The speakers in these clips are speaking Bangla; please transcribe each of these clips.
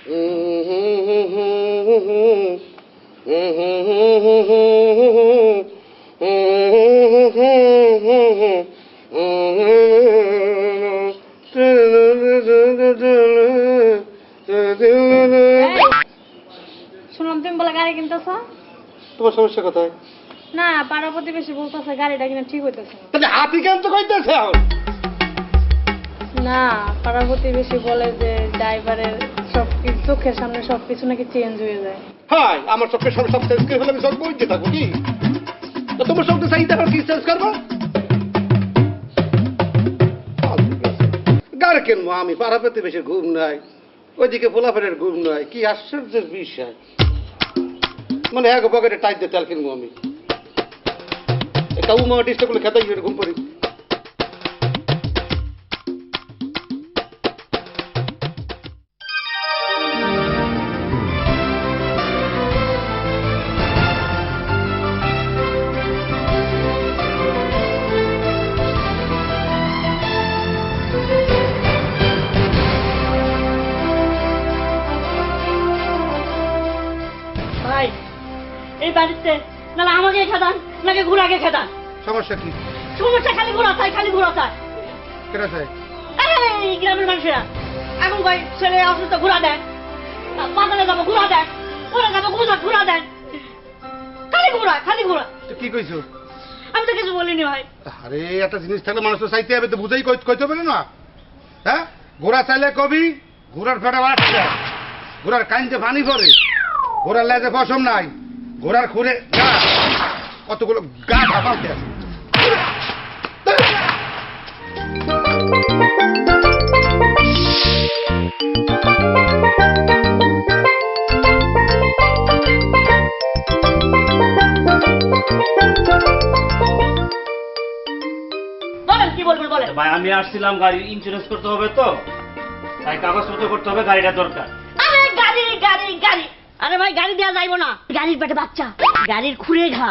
শুনলাম তুমি বলে গাড়ি কিনতেছ। তোমার সমস্যা কোথায়? না, পাড়া প্রতিবেশী বলতেছে গাড়িটা কিনা ঠিক হইতেছে না। তাহলে হাতি কেন তো কইতেছে এখন? না, পাড়া প্রতিবেশী বলে যে ড্রাইভারের সব চোখের সামনে সবকিছু নাকি চেঞ্জ হয়ে যায়। হ্যাঁ, আমার চোখের সামনে সব চেঞ্জ করে ফেলে আমি সব বইতে থাকবো কি? তো তোমার সব চাইতে আমার কি চেঞ্জ করবো? গাড়ি কিনবো আমি, পাড়া প্রতিবেশীর ঘুম নাই, ওইদিকে পোলাফেরের ঘুম নাই, কি আশ্চর্যের বিষয়। মানে এক পকেটে টাইট দিয়ে তেল কিনবো আমি, একটা উমা ডিস্টার্ব করলে খেতে গিয়ে ঘুম পড়ি। ভাই এই বাড়িতে না আমাকে খেদান নাকি ঘোড়াকে খেদান? সমস্যা কি? সমস্যা খালি ঘোড়া চাই, খালি ঘোড়া চাই। কেনা চাই? আরে এই গ্রামের মানুষেরা এখন ভাই ছেলে অসুস্থ ঘোড়া দেন, বাজারে যাবো ঘোড়া দেন, ওরা যাবো ঘোড়া দেন, খালি ঘোড়া খালি ঘোড়া। তো কি কইছো? আমি তো কিছু বলিনি ভাই। আরে একটা জিনিস থাকলে মানুষ তো চাইতে হবে, তো বুঝাই কইতে পারে না। হ্যাঁ, ঘোড়া চাইলে কবি ঘোড়ার ফেটে বাড়ছে, ঘোড়ার কাইনতে পানি পড়ে, ঘোড়ার লেজে পশম নাই, ঘোড়ার খুঁড়ে গা, কতগুলো গা ফাঁপাতে আছে। বলেন কি বলবেন বলেন। ভাই আমি আসছিলাম গাড়ির ইন্স্যুরেন্স করতে হবে, তো তাই কাগজপত্র করতে হবে, গাড়িটা দরকার। আরে গাড়ি গাড়ি গাড়ি, আরে ভাই গাড়ি দেওয়া যাইবো না। গাড়ির পেটে বাচ্চা, গাড়ির খুঁড়ে ঘা,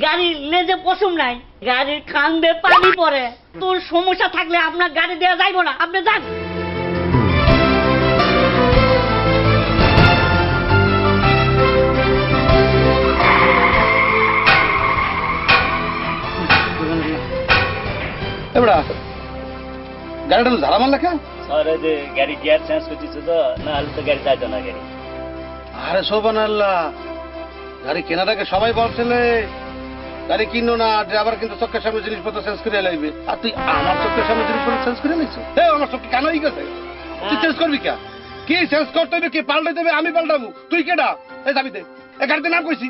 গাড়ির লেজে পশম নাই, গাড়ির কান্দে পানি পড়ে। তোর সমস্যা থাকলে আপনার গাড়ি দেওয়া যাইবো না, আপনি যান। এবারে গাড়িটা ঝাড়া মারলে কেন? স্যার এই যে গাড়ি গিয়ার চেঞ্জ করতেছে, তো না হলে তো গাড়ি যাইতো না গাড়ি। আরে সোবানাল্লাহ, গাড়ি কেনার আগে সবাই বলছিলে গাড়ি কিনো না, ড্রাইভার কিন্তু চোখের সামনে জিনিসপত্র চেঞ্জ করে লাগবে। আর তুই আমার চোখের সামনে জিনিসপত্র চেঞ্জ করে নিচ্ছ? হ্যাঁ, আমার চোখে কেন হয়ে গেছে? তুই চেঞ্জ করবি কে? কি চেঞ্জ করতে হবে? কি পাল্টে দেবে? আমি পাল্টাবো? তুই কেডা? এই চাবিতে এ গাড়িতে নাম কইছি,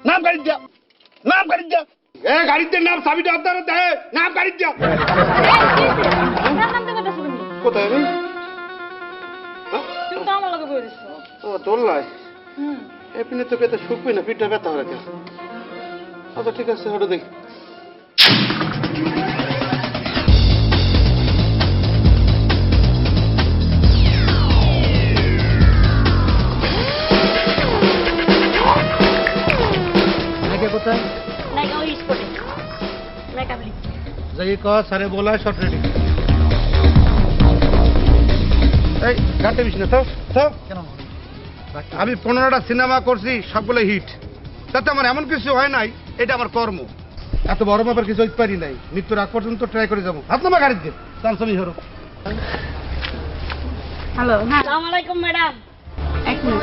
নাম গাড়ি দিয়া, নাম গাড়ি দিয়া, এ গাড়িতে নাম, চাবিটা আপনার দে, নাম গাড়ি দিয়া। কোথায় আমি? তুমি তো আমার লগে বই দিছো। ও দোল্লাই, এমনি তো পেতে শুকবি না, পিঠটা ব্যথা হয়ে গেছে। আচ্ছা ঠিক আছে, ওটা দেখি। কোথায় লাইক ওই স্পটে লাইক আপনি যাই ক সারে বলা শর্ট রেডি। এই গাড়িতে বিশ না তো কেন? আমি 15টা সিনেমা করছি, সবগুলো হিট, তাতে আমার এমন কিছু হয় নাই, এটা আমার কর্ম। এত বড় ব্যাপার কিছু হইতে পারি নাই, মৃত্যুর আগ পর্যন্ত ট্রাই করে যাবো। হাত নামা গাড়ির দিয়ে চান্সমি হরো। হ্যালো, হ্যাঁ আসসালামু আলাইকুম ম্যাডাম। এক মিনিট।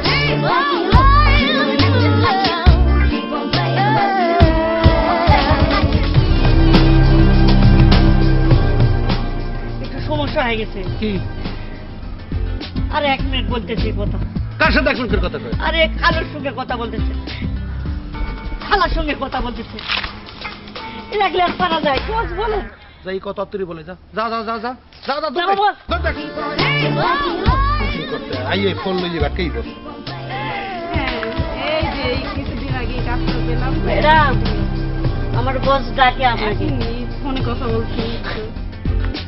একটু সমস্যা হয়ে গেছে। কি? আরে এক মিনিট বলতেছি কথা। কার সাথে এক মিনিটের কথা কয়? আরে খালার সঙ্গে কথা বলতেছে, খালার সঙ্গে কথা বলতেছে। লাগলে আর পারা যায়, বস বলেন। যাই কত তুই বলে যা যা যা যা যা যা যা যাবো বস। করতে আইয়ে ফোন লইয়ে বাটকেই বস। এই যে এই কিছুদিন আগে কাজটা পেলাম, ম্যাডাম আমার বস ডাকে আপনাকে। ফোনে কথা বলছি।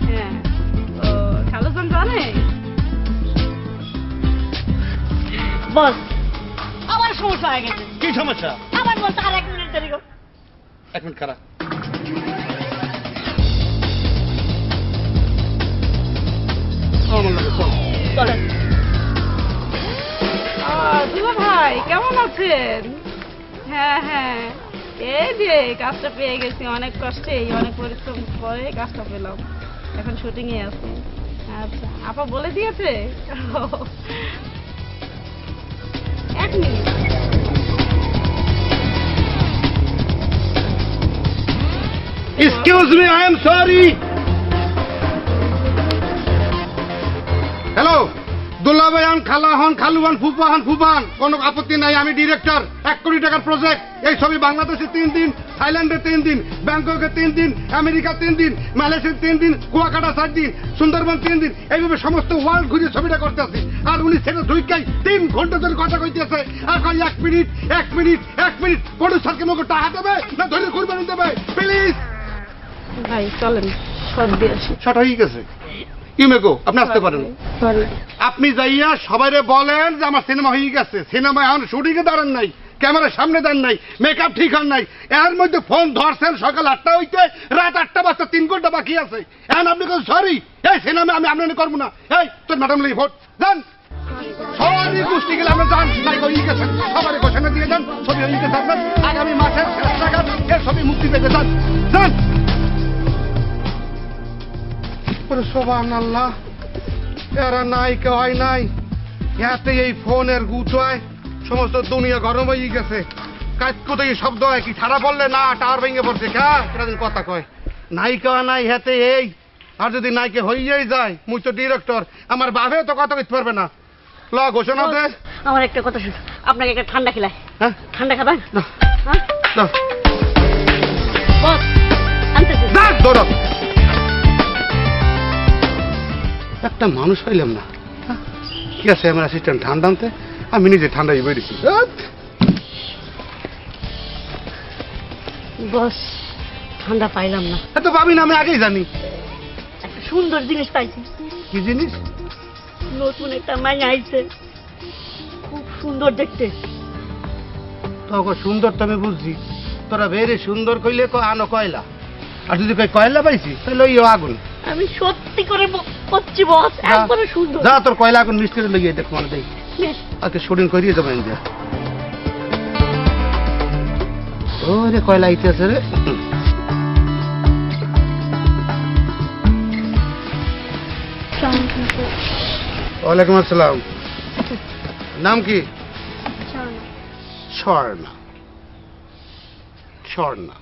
হ্যাঁ, তো খালুজান জানে? বস আমার সমস্যা হয়ে গেছে। কি সমস্যা? আমার বস আর এক মিনিট দেরি কর। এক মিনিট খারাপ। আমার লাগে চল। চলেন। দুলা ভাই কেমন আছেন? হ্যাঁ হ্যাঁ, এই যে কাজটা পেয়ে গেছি, অনেক কষ্টে অনেক পরিশ্রম করে কাজটা পেলাম, এখন শুটিং এ আছি। আচ্ছা, আপা বলে দিয়েছে? এক minute. Excuse me, I am sorry. Hello, দুলাভাই খালা হন, খালু হন, ফুফা হন, ফুফান, কোনো আপত্তি নাই। আমি ডিরেক্টর, 1 কোটি টাকার প্রজেক্ট। এই ছবি বাংলাদেশে 3 দিন, থাইল্যান্ডে 3 দিন, ব্যাংককে 3 দিন, আমেরিকা 3 দিন, মালয়েশিয়া 3 দিন, কুয়াকাটা 4 দিন, সুন্দরবন 3 দিন, এইভাবে সমস্ত ওয়ার্ল্ড ঘুরে ছবিটা করতেছি। আর উনি সেটা ঢুকাই 3 ঘন্টা ধরে কথা কইতেছে, আর কই 1 মিনিট 1 মিনিট 1 মিনিট। প্রডিউসারকে আমাকে টাকা দেবে না ধরে কুরবানি দেবে? প্লিজ ভাই চলেন, শর্ট দিয়ে আসি। শর্ট হয়ে গেছে। ইমেকো আপনি আসতে পারেন। সরি। আপনি যাইয়া সবাইরে বলেন যে আমার সিনেমা হয়ে গেছে, সিনেমা এখন শুটিং এ দাঁড়ান নাই, ক্যামেরার সামনে দাঁড়ান নাই, মেকআপ ঠিক হন নাই। এর মধ্যে ফোন ধরছেন সকাল 8টা হইতে রাত 8টা বাজতে 3 ঘন্টা বাকি আছে। এখন আপনি কোন সরি, এই সিনেমা আমি আপনার করবো না। এই তোর ম্যাডাম লাগি ভোট যান, সবারই গোষ্ঠী গেলে আমরা যান, নাই হয়ে গেছেন, সবারই ঘোষণা দিয়ে যান, ছবি হয়ে গেছে আপনার। আগামী মাসের শেষ নাগাদ এর ছবি মুক্তি পেতে যান যান। সুবহানাল্লাহ, এরা নাই কেউ হয় নাই, এতে এই ফোনের গুছোয় সমস্ত দুনিয়া গরম হয়ে গেছে। কাজ কোথায় শব্দ হয় কি ছাড়া বললে না টাওয়ার ভেঙে পড়ছে। কেদিন কথা কয় নাই কেউ নাই হাতে এই। আর যদি নাইকে হইয়াই যায়, মুই তো ডিরেক্টর, আমার বাপে তো কথা কইতে পারবে না। ল ঘোষণা দে। আমার একটা কথা শুনুন, আপনাকে একটা ঠান্ডা খেলায়। হ্যাঁ ঠান্ডা খাবেন? না, হ্যাঁ না, বস আনতেছি। না, দৌড়। একটা মানুষ পাইলাম না। কি আছে আমার অ্যাসিস্ট্যান্ট ঠান্ডা আনতে, আমি নিজে ঠান্ডাই বেরিয়েছি। বস ঠান্ডা পাইলাম না, এত পাবি না, আমি আগেই জানি। একটা সুন্দর জিনিস পাইছি। কি জিনিস? নতুন একটা মাইয়া আইছে, খুব সুন্দর দেখতে। তখন সুন্দর তো আমি বুঝছি, তোরা বেরে সুন্দর কইলে আনো কয়লা, আর যদি কই কয়লা পাইছি তাহলে ওই আগুন। আমি সত্যি করে করছি বস, একবারে সুন্দর। যা তোর কয়লা আগুন মিস্ত্রি লেগে দেখ মনে দেই, বেশ। আজকে শুটিং করিয়ে যাবো ইন্ডিয়া। ও রে কয়লা আইতেছে রে। ওয়ালাইকুম আসসালাম। নাম কি? স্বর্ণা। স্বর্ণা,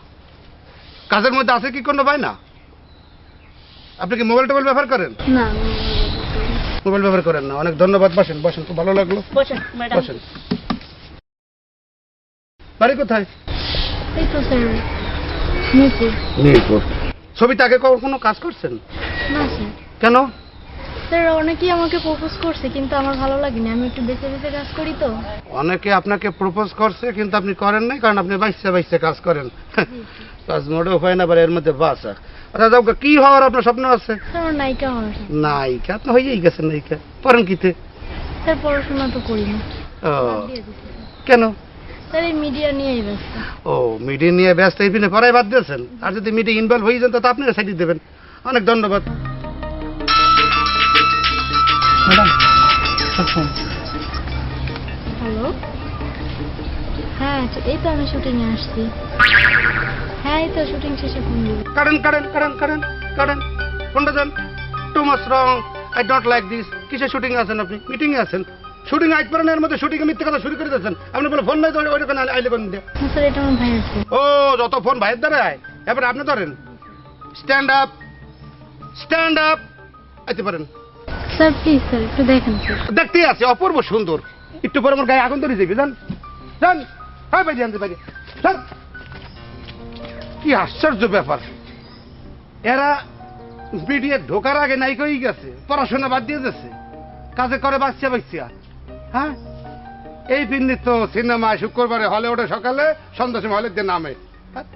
কাজের মধ্যে আছে কি কোনো ভাই না? আপনি কি মোবাইল টোবাইল ব্যবহার করেন? না, মোবাইল ব্যবহার করেন না। অনেক ধন্যবাদ, বসেন বসেন, খুব ভালো লাগলো। বসেন ম্যাডাম। বসেন। বাড়ি কোথায়? এই তো স্যার মিরপুর। মিরপুর। ছবিতে আগে কোনো কাজ করছেন? না স্যার। কেন? স্যার অনেকেই আমাকে প্রপোজ করছে কিন্তু আমার ভালো লাগেনি, আমি একটু বেঁচে বেঁচে কাজ করি তো। অনেকে আপনাকে প্রপোজ করছে কিন্তু আপনি করেন নাই, কারণ আপনি বাইসে বাইসে কাজ করেন। কাজ মোটেও হয় না, আবার এর মধ্যে বাসা। আচ্ছা যাও, কি হওয়ার আপনার স্বপ্ন আছে? স্যার আমার নায়িকা হওয়ার। নায়িকা তো হয়েই গেছেন। নায়িকা পড়েন কিতে? স্যার পড়াশোনা তো করি না, ও দিয়ে দিছি স্যার। কেন? স্যার এই মিডিয়া নিয়েই ব্যস্ত। ও মিডিয়া নিয়ে ব্যস্ত, এই পিনে পড়াই বাদ দিয়েছেন। আর যদি মিডিয়া ইনভলভ হয়ে যান তো আপনারা সাইড দেবেন। অনেক ধন্যবাদ ম্যাডাম। হ্যালো, হ্যাঁ এই তো আমি শুটিংয়ে আসছি। হ্যাঁ এই তো শুটিং শেষে ফোন দিব। কারেন কারেন কারেন কারেন কারেন ফোনটা যান। Too much wrong, I don't like this. কিসে শুটিং আছেন আপনি? মিটিং এ আছেন। শুটিং আইতে পারেন, এর মধ্যে শুটিং এ মিথ্যে কথা শুরু করে দিয়েছেন। আপনি বলে ফোন নাই তো ওই দোকানে আইলে কোন দিয়ে? না স্যার এটা আমার ভাইয়ের ফোন। ও যত ফোন ভাইয়ের দ্বারা আয়। এবার আপনি ধরেন। Stand up, stand up. আইতে পারেন। স্যার প্লিজ স্যার একটু দেখেন স্যার। দেখতেই আছে অপূর্ব সুন্দর। একটু পরে আমার গায়ে আগুন ধরে যাবে। যান যান, হ্যাঁ ভাই জানতে পারি। স্যার কি আশ্চর্য ব্যাপার, এরা বিডিএ ঢোকার আগে নায়িকা হয়ে গেছে, পড়াশোনা বাদ দিয়ে যাচ্ছে, কাজে করে বাচ্চা বাচ্চা। হ্যাঁ এই পিন্ডি তো সিনেমায় শুক্রবারে হলে ওঠে সকালে, সন্ধ্যা সময় হলে দিয়ে নামে।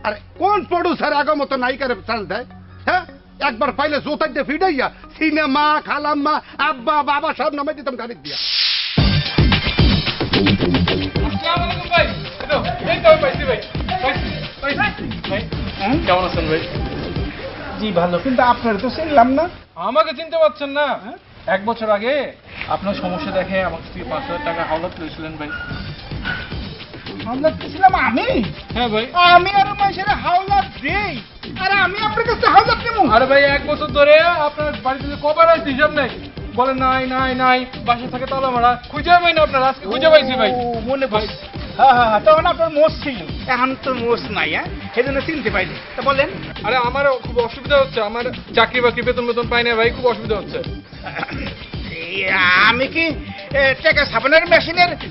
আরে কোন প্রডিউসার আগের মতো নায়িকার চান্স দেয়? হ্যাঁ একবার পাইলে জোতার দিয়ে ফিডাইয়া সিনেমা খালাম্মা আব্বা বাবা সব নামাই দিতাম গাড়ি দিয়া। কেমন আছেন ভাই? জি ভালো, কিন্তু আপনার তো চিনলাম না। আমাকে চিনতে পারছেন না? 1 বছর আগে আপনার সমস্যা দেখে আমার থেকে 5,000 টাকা হাওলাত লইছিলেন ভাই। হাওলাত দিছিলাম আমি? হ্যাঁ ভাই। আমি আর মানুষের হাওলাত দেই, আর আমি আপনার কাছে হাওলাত নেব? আরে ভাই 1 বছর ধরে আপনার বাড়িতে কবার আসছি হিসাব নাই। বলে নাই নাই নাই, বাসা থেকে তালা মারা, খুঁজে পাই না আপনার, আজকে খুঁজে পাইছি ভাই। মনে ভাই, হ্যাঁ হ্যাঁ হ্যাঁ, তখন আপনার মোষ ছিল, এখন তো মোষ নাই। হ্যাঁ, সেই জন্য চিনতে পাইনি। তা বলেন। আরে আমারও খুব অসুবিধা হচ্ছে, আমার চাকরি বাকরি বেতন পাই না ভাই, খুব অসুবিধা হচ্ছে। আমি কি টাকা ছাপানোর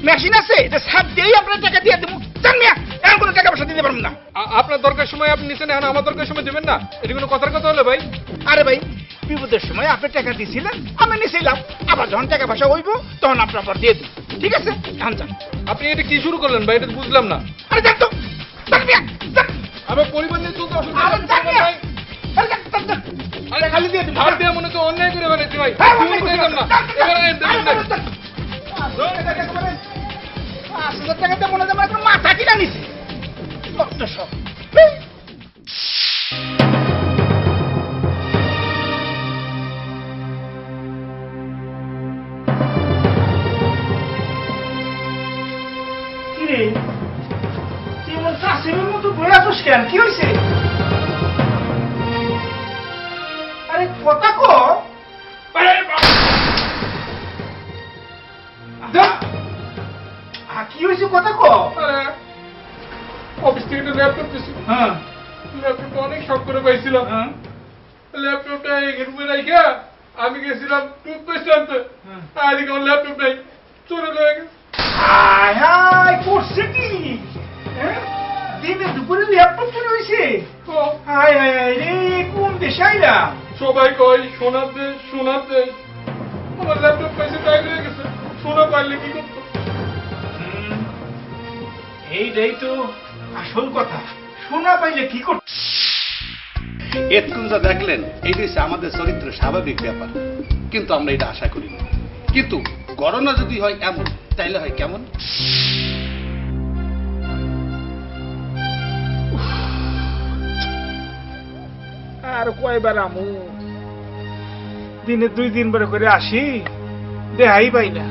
মেশিন আছে যে ছাপ দিয়েই আপনার টাকা দিয়ে দেবো? জান মিয়া, এখন কোনো টাকা পয়সা দিতে পারবো না। আপনার দরকার সময় আপনি নিছেন, এখন আমার দরকার সময় দেবেন না, এটা কোনো কথার কথা হলো ভাই? আরে ভাই, বিপদের সময় আপনি টাকা দিয়েছিলেন, আমি নিয়েছিলাম, আবার যখন টাকা পয়সা হইব তখন আপনার আবার দিয়ে দেবো। ঠিক আছে, এখন যান। আপনি এটা কি শুরু করলেন ভাই, এটা তো বুঝলাম না। আরে যান তো, যান মিয়া, যান। আমার পরিবার নিয়ে চলতে অসুবিধা আরে যান মিয়া, আরে যান, যান, যান। আরে খালি দিয়ে ধার দিয়ে মনে তো অন্যায় করে ফেলেছি ভাই, হ্যাঁ, তুমি অন্যায় দিতাম না, যান, যান, এবার দেবেন না। যান, যান। 5,000 টাকা দিয়ে মনে হয় আমার এখন মাথা কিনা নিছে। কত সব। কিরে, তুই আমার শাশুড়ির মতো বয়ে আছিস কেন? কি হয়েছে? আরে কথা কো। কি হয়েছে কথা কো? আরে অফিস থেকে একটা ল্যাপটপ দিয়েছি, হ্যাঁ ল্যাপটপটা অনেক শখ করে পাইছিলাম। হ্যাঁ ল্যাপটপটা এই রুমে রাখা আমি গেছিলাম টুথপেস্ট আনতে, আর এদিকে আমার ল্যাপটপ নাই, চোরে লয়ে গেছে। হায় হায়, করছে কি? হ্যাঁ, দিনে দুপুরে ল্যাপটপ চুরি হয়েছে? ও, হায় হায় হায় রে, কোন দেশে আইলা? সবাই কয় সোনার দেশ সোনার দেশ, আমার ল্যাপটপ পাইছে তাই হয়ে গেছে। সোনা পাইলে কি করতো? এইটাই তো আসল কথা, শোনা পাইলে কি করতে? এতক্ষণ যা দেখলেন এইটাই হচ্ছে আমাদের চরিত্রের স্বাভাবিক ব্যাপার, কিন্তু আমরা এটা আশা করি না। কিন্তু গণনা যদি হয় এমন, তাইলে হয় কেমন? আর কয়বার আমু, দিনে 2-3 বার করে আসি, দেখাই পাই না।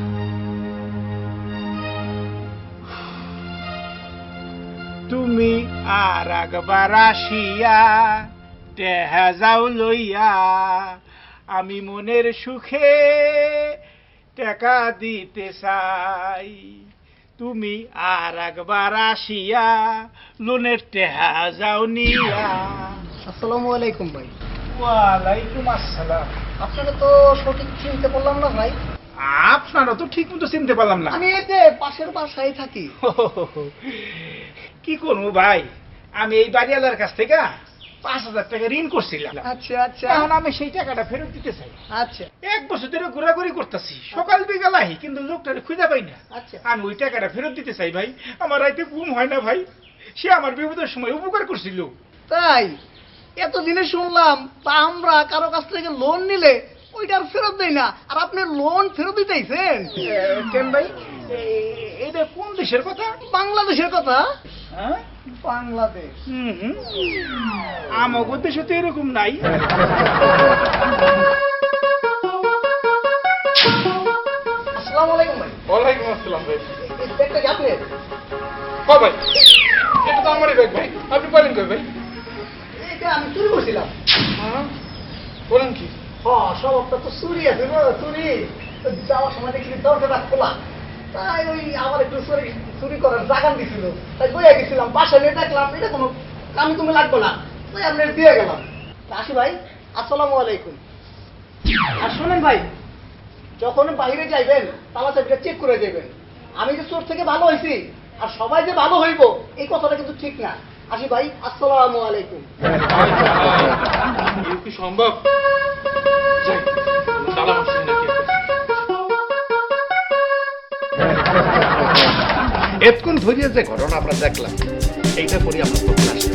তুমি আর একবার আসিয়া টেহা যাও লইয়া, আমি মনের সুখে টাকা দিতে চাই। তুমি আর একবার আসিয়া লোনের টেহা যাও নিয়া। আসসালামু আলাইকুম ভাই। ওয়ালাইকুম আসসালাম। আপনাকে তো সঠিক চিনতে পারলাম না ভাই। আপনারা তো ঠিক মতো চিনতে পারলাম না। আমি এই যে পাশের বাসায় থাকি। কি করবো ভাই, আমি এই বাড়িওয়ালার কাছ থেকে 5,000 টাকা ঋণ করছিলাম। আচ্ছা আচ্ছা এখন আমি সেই টাকাটা ফেরত দিতে চাই। আচ্ছা 1 বছর ধরে ঘোরাঘুরি করতেছি, সকাল বিকালাই, কিন্তু লোকটারে খুঁজে পাই না। আচ্ছা। আমি ওই টাকাটা ফেরত দিতে চাই ভাই, আমার রাইতে ঘুম হয় না ভাই। সে আমার বিপদের সময় উপকার করছিল। তাই এতদিনে শুনলাম তা আমরা কারো কাছ থেকে লোন নিলে ওইটা আর ফেরত দেয় না, আর আপনি লোন ফেরত দিতেছেন? কেন ভাই, এটা কোন দেশের কথা? বাংলাদেশের কথা। হ্যাঁ, বাংলাদেশ। আমাগো দেশে তো এরকম নাই। আসসালামু আলাইকুম ভাই। ওয়ালাইকুম আসসালাম ভাই। এই ব্যাগটা কি আপনার? ও ভাই, এটা তো আমারই ব্যাগ ভাই, আপনি পারেন কই ভাই? এটা আমি চুরি করছিলাম। হ্যাঁ, বলেন কি? সবটা তো চুরি আছে গো, চুরি। যাওয়ার সময় দেখছি দরজাটা খোলা, তাই ওই আমার একটু চুরি করার জাগান দিছিল, তাই বইয়া গেছিলাম, বাসায় নিয়ে দেখলাম এটা কোনো কামি তুমি লাগবে না, তাই আপনি দিয়ে গেলাম। আসি ভাই, আসসালামু আলাইকুম। আর শোনেন ভাই, যখন বাইরে যাইবেন তালা চাবিটা চেক করে যাবেন। আমি যে চোর থেকে ভালো হয়েছি আর সবাই যে ভালো হইব এই কথাটা কিন্তু ঠিক না। আসি ভাই, আসসালামু আলাইকুম। এর কি সম্ভব? যাই, তালা মারছেন নাকি? এতক্ষণ ধরিয়ে যে ঘটনা আমরা দেখলাম, এইটা করি আমরা প্রত্যাশা।